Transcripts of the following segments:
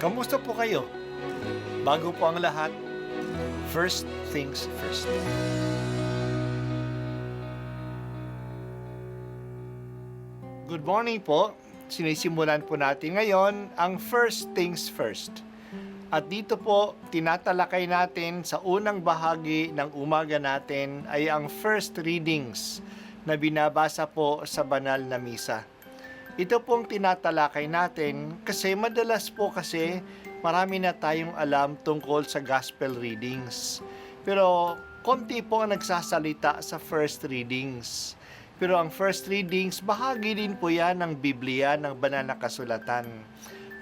Kamusta po kayo? Bago po ang lahat, first things first. Good morning po. Sinisimulan po natin ngayon ang first things first. At dito po, tinatalakay natin sa unang bahagi ng umaga natin ay ang first readings na binabasa po sa banal na misa. Ito pong tinatalakay natin kasi madalas po kasi marami na tayong alam tungkol sa gospel readings. Pero konti po ang nagsasalita sa first readings. Pero ang first readings, bahagi din po yan ng Biblia, ng banal na kasulatan.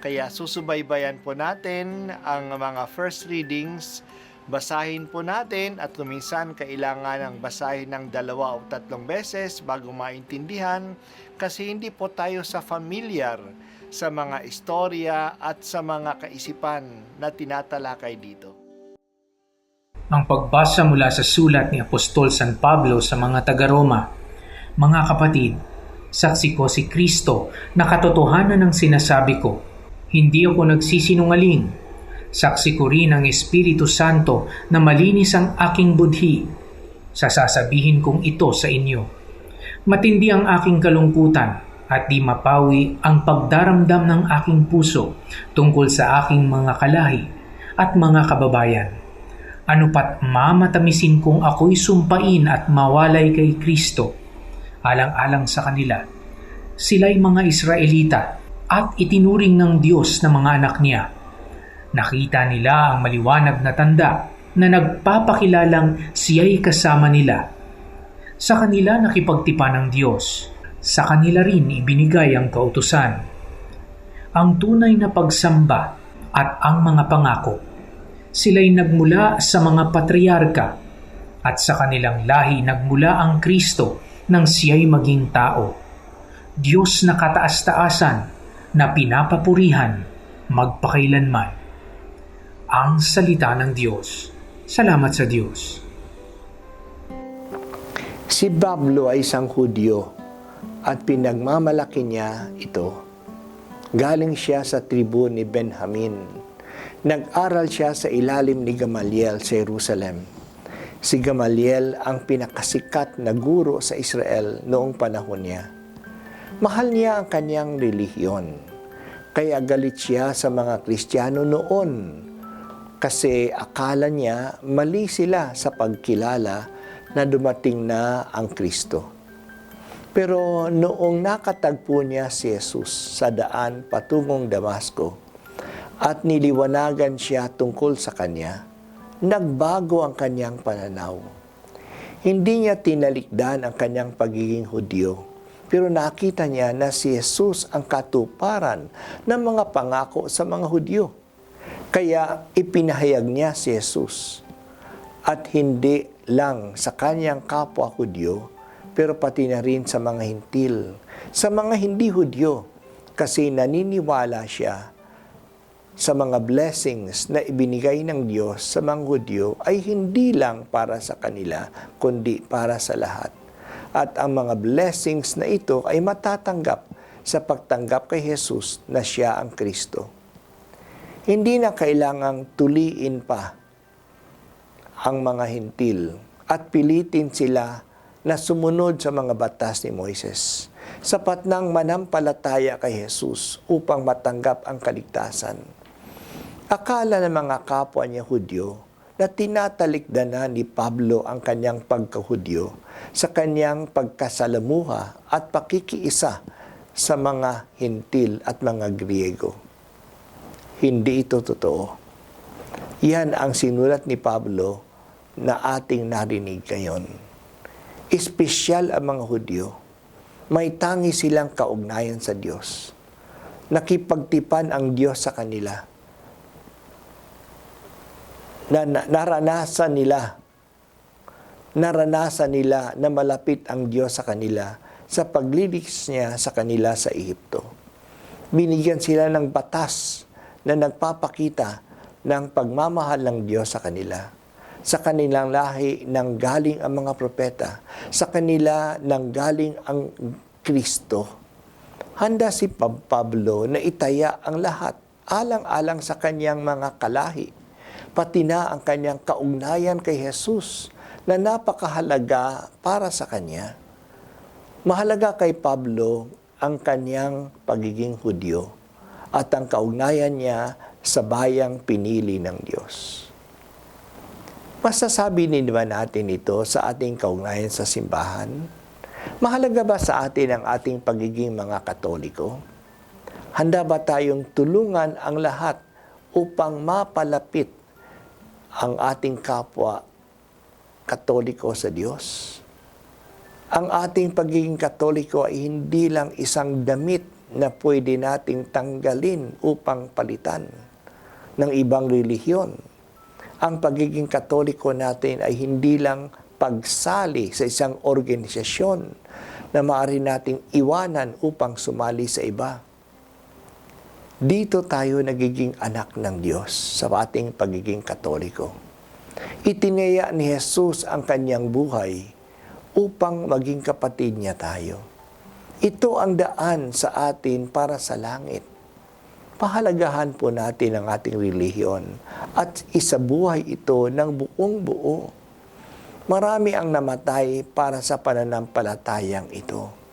Kaya susubaybayan po natin ang mga first readings, basahin po natin at kuminsan kailangan ng basahin ng 2 o 3 beses bago maintindihan kasi hindi po tayo familiar sa mga istorya at sa mga kaisipan na tinatalakay dito. Ang pagbasa mula sa sulat ni Apostol San Pablo sa mga taga-Roma. Mga kapatid, saksi ko si Kristo na katotohanan ng sinasabi ko. Hindi ako nagsisinungaling. Saksi ko rin ang Espiritu Santo na malinis ang aking budhi. Sasasabihin kong ito sa inyo. Matindi ang aking kalungkutan at di mapawi ang pagdaramdam ng aking puso tungkol sa aking mga kalahi at mga kababayan. Ano pat mamatamisin kong ako'y sumpain at mawalay kay Kristo, alang-alang sa kanila. Sila'y mga Israelita at itinuring ng Diyos na mga anak niya. Nakita nila ang maliwanag na tanda na nagpapakilalang siya'y kasama nila. Sa kanila nakipagtipan ng Diyos. Sa kanila rin ibinigay ang kautusan. Ang tunay na pagsamba at ang mga pangako. Sila'y nagmula sa mga patriarka at sa kanilang lahi nagmula ang Kristo nang siya'y maging tao. Diyos na kataas-taasan na pinapapurihan magpakailanman. Ang salita ng Diyos. Salamat sa Diyos. Si Pablo ay isang Hudyo at pinagmamalaki niya ito. Galing siya sa tribu ni Benjamin. Nag-aral siya sa ilalim ni Gamaliel sa Jerusalem. Si Gamaliel ang pinakasikat na guro sa Israel noong panahon niya. Mahal niya ang kanyang relihiyon. Kaya galit siya sa mga Kristiyano noon kasi akala niya mali sila sa pagkilala na dumating na ang Kristo. Pero noong nakatagpo niya si Jesus sa daan patungong Damasco at niliwanagan siya tungkol sa kanya, nagbago ang kanyang pananaw. Hindi niya tinalikdan ang kanyang pagiging Hudyo, pero nakita niya na si Jesus ang katuparan ng mga pangako sa mga Hudyo. Kaya ipinahayag niya si Jesus. At hindi lang sa kanyang kapwa Hudyo, pero pati na rin sa mga Hintil, sa mga hindi Hudyo, kasi naniniwala siya sa mga blessings na ibinigay ng Diyos sa mga Hudyo ay hindi lang para sa kanila, kundi para sa lahat. At ang mga blessings na ito ay matatanggap sa pagtanggap kay Jesus na siya ang Kristo. Hindi na kailangang tuliin pa ang mga Hintil at pilitin sila na sumunod sa mga batas ni Moises. Sapat nang manampalataya kay Jesus upang matanggap ang kaligtasan. Akala ng mga kapwa niya Hudyo na tinatalikdanan ni Pablo ang kanyang pagka-Hudyo sa kanyang pagkasalamuha at pakikiisa sa mga Hintil at mga Griego. Hindi ito totoo. Yan ang sinulat ni Pablo na ating narinig ngayon. Espesyal ang mga Hudyo. May tangi silang kaugnayan sa Diyos. Nakipagtipan ang Diyos sa kanila. Naranasan nila na malapit ang Diyos sa kanila sa pagliligtas niya sa kanila sa Ehipto. Binigyan sila ng batas na nagpapakita ng pagmamahal ng Diyos sa kanila. Sa kanilang lahi nang galing ang mga propeta, sa kanila nang galing ang Kristo. Handa si Pablo na itaya ang lahat alang-alang sa kanyang mga kalahi, pati na ang kanyang kaugnayan kay Jesus na napakahalaga para sa kanya. Mahalaga kay Pablo ang kanyang pagiging Hudyo at ang kaugnayan niya sa bayang pinili ng Diyos. Masasabi din ba natin ito sa ating kaugnayan sa simbahan? Mahalaga ba sa atin ang ating pagiging mga Katoliko? Handa ba tayong tulungan ang lahat upang mapalapit ang ating kapwa Katoliko sa Diyos? Ang ating pagiging Katoliko ay hindi lang isang damit na pwede nating tanggalin upang palitan ng ibang relihiyon. Ang pagiging Katoliko natin ay hindi lang pagsali sa isang organisasyon na maaari nating iwanan upang sumali sa iba. Dito tayo nagiging anak ng Diyos sa ating pagiging Katoliko. Itinaya ni Jesus ang kanyang buhay upang maging kapatid niya tayo. Ito ang daan sa atin para sa langit. Pahalagahan po natin ang ating relihiyon at isabuhay ito ng buong buo. Marami ang namatay para sa pananampalatayang ito.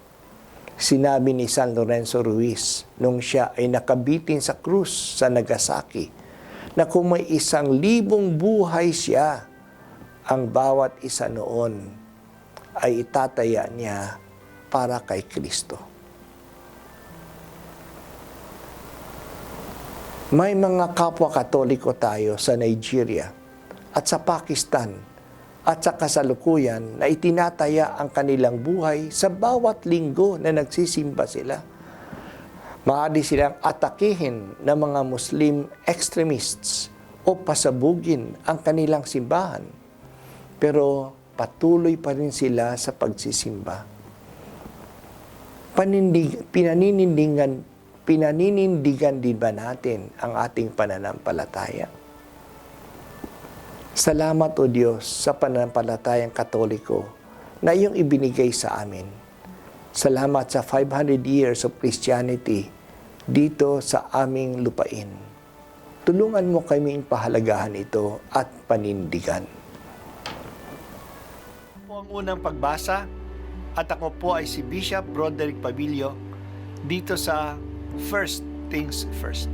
Sinabi ni San Lorenzo Ruiz nung siya ay nakabitin sa krus sa Nagasaki na kung may 1,000 buhay siya, ang bawat isa noon ay itataya niya para kay Kristo. May mga kapwa Katoliko tayo sa Nigeria at sa Pakistan at sa kasalukuyan na itinataya ang kanilang buhay sa bawat linggo na nagsisimba sila. Maaari silang atakihin ng mga Muslim extremists o pasabugin ang kanilang simbahan. Pero patuloy pa rin sila sa pagsisimba. Pinaninindigan din ba natin ang ating pananampalataya? Salamat o Diyos sa pananampalatayang Katoliko na iyong ibinigay sa amin. Salamat sa 500 years of Christianity dito sa aming lupain. Tulungan mo kaming pahalagahan ito at panindigan. Po ang unang pagbasa at ako po ay si Bishop Broderick Pabilio dito sa First Things First.